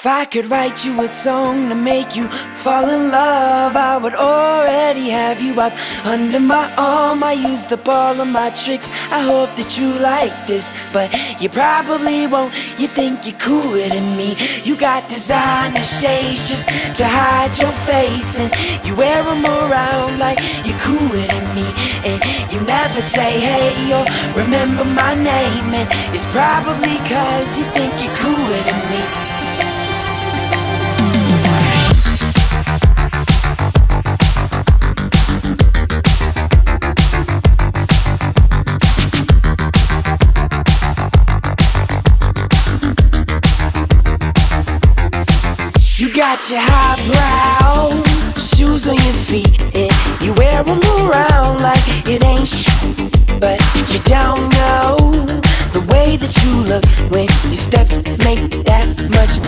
If I could write you a song to make you fall in love, I would already have you up under my arm. I used up all of my tricks, I hope that you like this, but you probably won't. You think you're cooler than me. You got designer shades just to hide your face, and you wear them around like you're cooler than me. And you never say hey or remember my name, and it's probably cause you think you're cooler than me. You got your highbrow shoes on your feet, and you wear them around like it ain't but you don't know the way that you look when your steps make that much